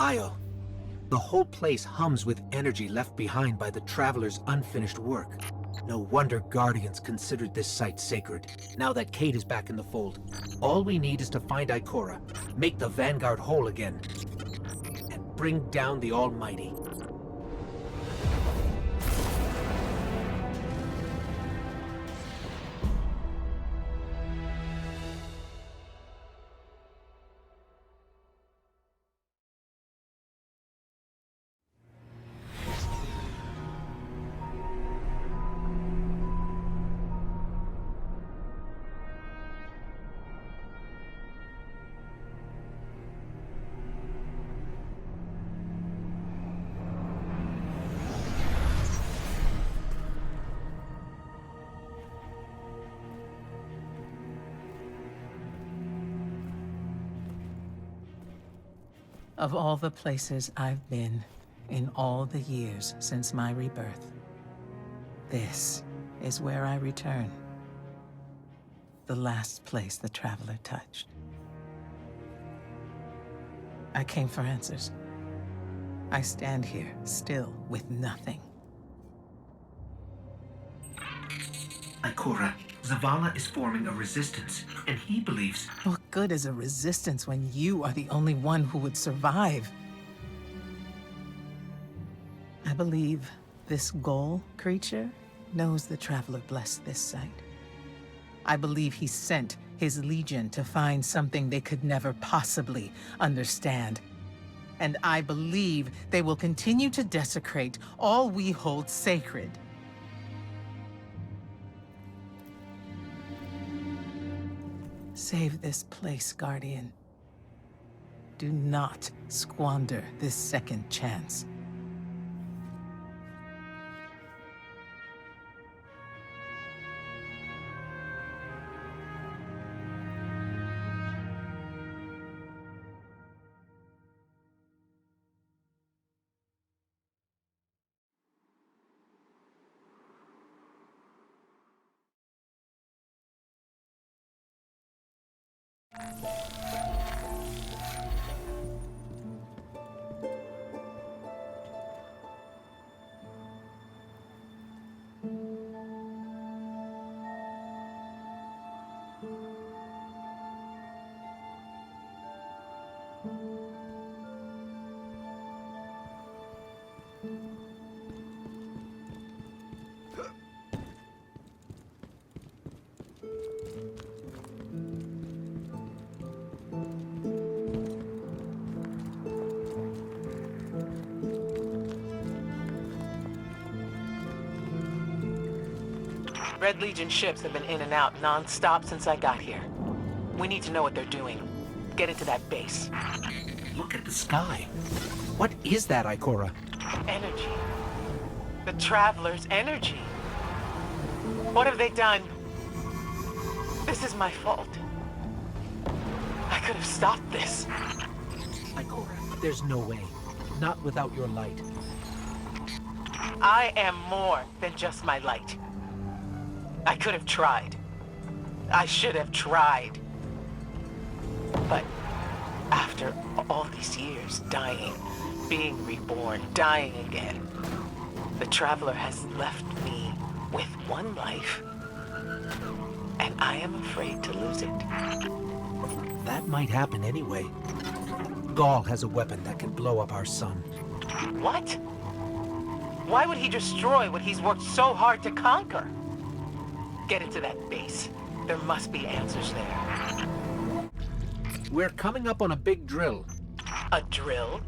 Io. The whole place hums with energy left behind by the Traveler's unfinished work. No wonder Guardians considered this site sacred. Now that Kate is back in the fold, all we need is to find Ikora, make the Vanguard whole again, and bring down the Almighty. Of all the places I've been in all the years since my rebirth, this is where I return. The last place the Traveler touched. I came for answers. I stand here, still with nothing. Ikora, Zavala is forming a resistance, and he believes... What good is a resistance when you are the only one who would survive? I believe this Ghoul creature knows the Traveler blessed this site. I believe he sent his legion to find something they could never possibly understand. And I believe they will continue to desecrate all we hold sacred. Save this place, Guardian. Do not squander this second chance. Red Legion ships have been in and out non-stop since I got here. We need to know what they're doing. Get into that base. Look at the sky. What is that, Ikora? Energy. The Traveler's energy. What have they done? This is my fault. I could have stopped this. Ikora, there's no way. Not without your light. I am more than just my light. I could have tried. I should have tried. But after all these years, dying, being reborn, dying again, the Traveler has left me with one life, and I am afraid to lose it. That might happen anyway. Gaul has a weapon that can blow up our sun. What? Why would he destroy what he's worked so hard to conquer? Get into that base. There must be answers there. We're coming up on a big drill. A drill?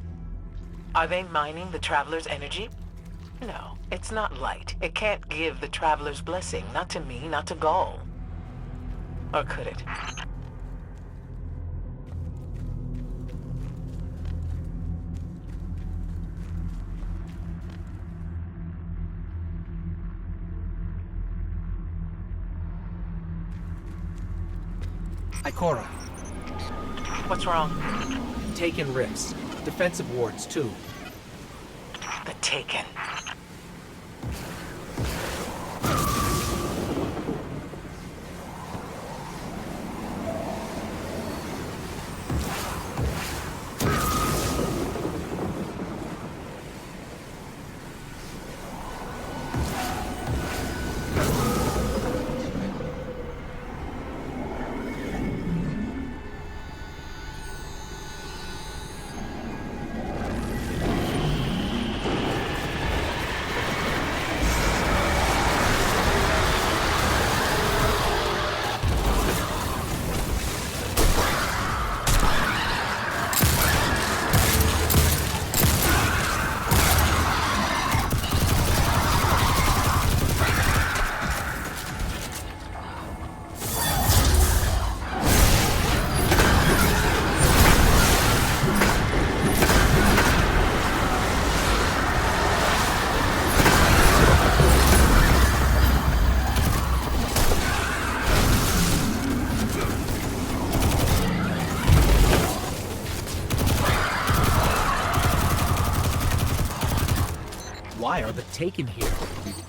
Are they mining the Traveler's energy? No, it's not light. It can't give the Traveler's blessing. Not to me, not to Gaul. Or could it? Ikora. What's wrong? Taken rips. Defensive wards, too. The Taken. are the Taken here?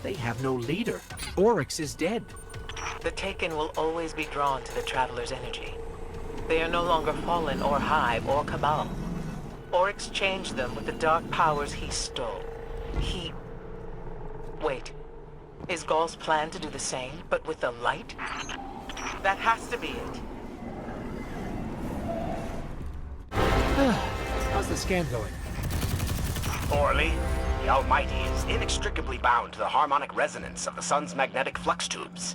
They have no leader. Oryx is dead. The Taken will always be drawn to the Traveler's energy. They are no longer Fallen or Hive or Cabal. Oryx changed them with the dark powers he stole. Wait. Is Gaul's plan to do the same, but with the light? That has to be it. How's the scan going? Poorly. The Almighty is inextricably bound to the harmonic resonance of the sun's magnetic flux tubes.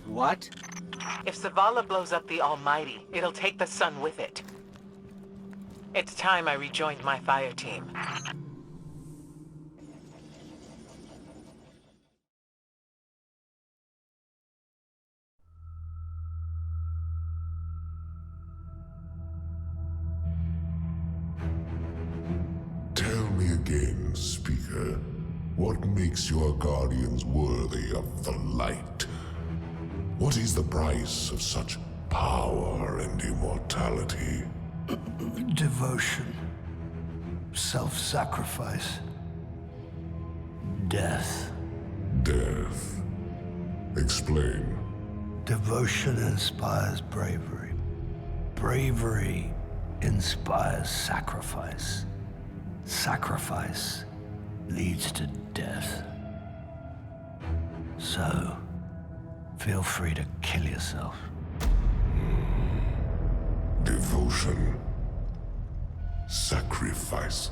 What? If Zavala blows up the Almighty, it'll take the sun with it. It's time I rejoined my fire team. Tell me again, Speaker. What makes your guardians worthy of the light? What is the price of such power and immortality? Devotion. Self-sacrifice. Death. Death. Explain. Devotion inspires bravery. Bravery inspires sacrifice. Sacrifice leads to death. So, feel free to kill yourself. Devotion. Sacrifice.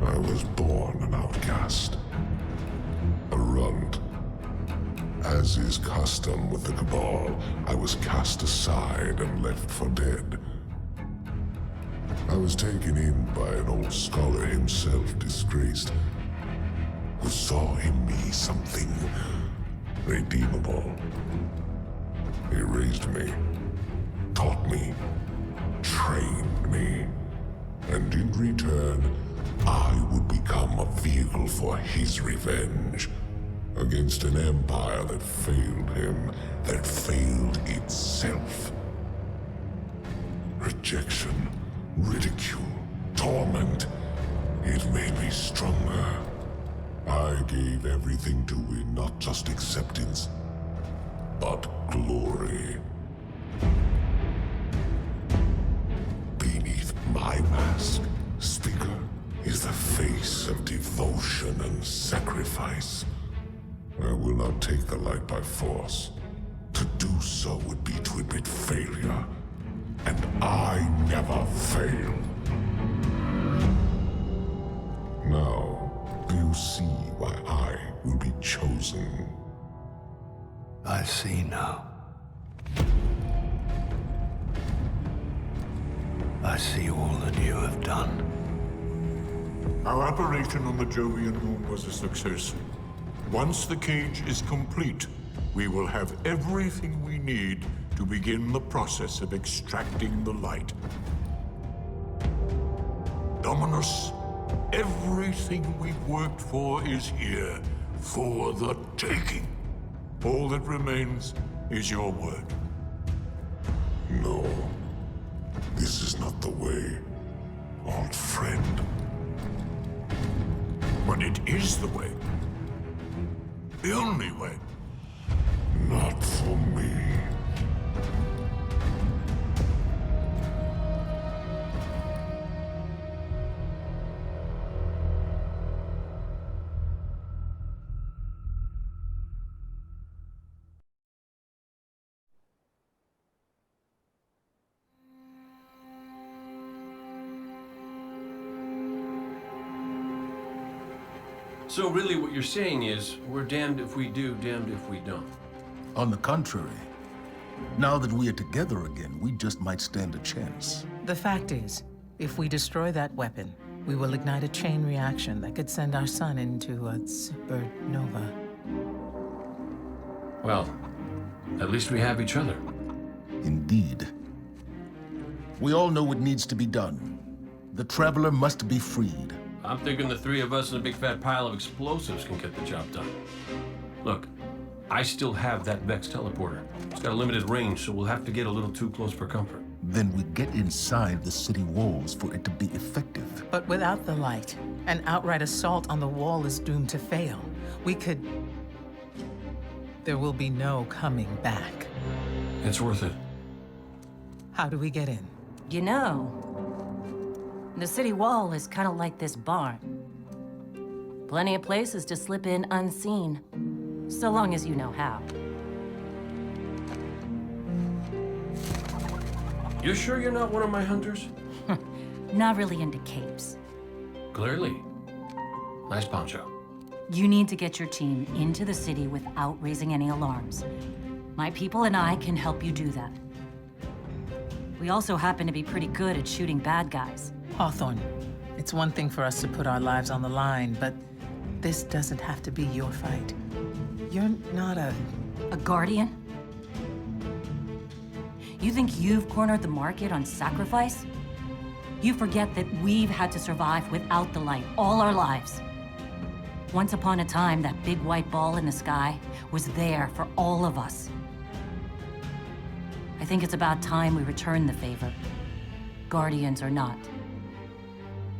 I was born an outcast. A runt. As is custom with the Cabal, I was cast aside and left for dead. I was taken in by an old scholar himself, disgraced, who saw in me something redeemable. He raised me, taught me, trained me, and in return, I would become a vehicle for his revenge against an empire that failed him, that failed itself. Rejection, ridicule, torment. It made me stronger. I gave everything to win not just acceptance, but glory. Beneath my mask, Speaker, is the face of devotion and sacrifice. I will not take the light by force. To do so would be to admit failure. And I never fail. Now, do you see why I will be chosen? I see now. I see all that you have done. Our operation on the Jovian moon was a success. Once the cage is complete, we will have everything we need to begin the process of extracting the light. Dominus, everything we've worked for is here, for the taking. All that remains is your word. No. This is not the way, old friend. But it is the way. The only way. Not for me. So really what you're saying is, we're damned if we do, damned if we don't. On the contrary, now that we are together again, we just might stand a chance. The fact is, if we destroy that weapon, we will ignite a chain reaction that could send our sun into a supernova. Well, at least we have each other. Indeed. We all know what needs to be done. The Traveler must be freed. I'm thinking the three of us and a big fat pile of explosives can get the job done. Look, I still have that Vex teleporter. It's got a limited range, so we'll have to get a little too close for comfort. Then we get inside the city walls for it to be effective. But without the light, an outright assault on the wall is doomed to fail. We could... There will be no coming back. It's worth it. How do we get in? You know, the city wall is kind of like this barn. Plenty of places to slip in unseen, so long as you know how. You sure you're not one of my hunters? Not really into capes. Clearly. Nice poncho. You need to get your team into the city without raising any alarms. My people and I can help you do that. We also happen to be pretty good at shooting bad guys. Hawthorne, it's one thing for us to put our lives on the line, but this doesn't have to be your fight. You're not a guardian? You think you've cornered the market on sacrifice? You forget that we've had to survive without the light all our lives. Once upon a time, that big white ball in the sky was there for all of us. I think it's about time we return the favor, guardians or not.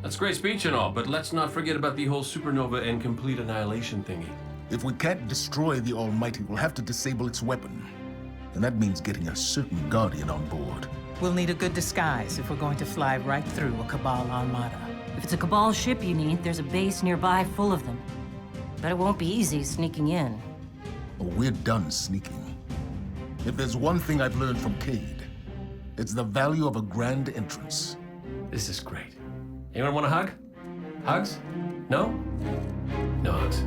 That's great speech and all, but let's not forget about the whole supernova and complete annihilation thingy. If we can't destroy the Almighty, we'll have to disable its weapon. And that means getting a certain Guardian on board. We'll need a good disguise if we're going to fly right through a Cabal armada. If it's a Cabal ship you need, there's a base nearby full of them. But it won't be easy sneaking in. Oh, we're done sneaking. If there's one thing I've learned from Cade, it's the value of a grand entrance. This is great. Anyone want a hug? Hugs? No? No hugs.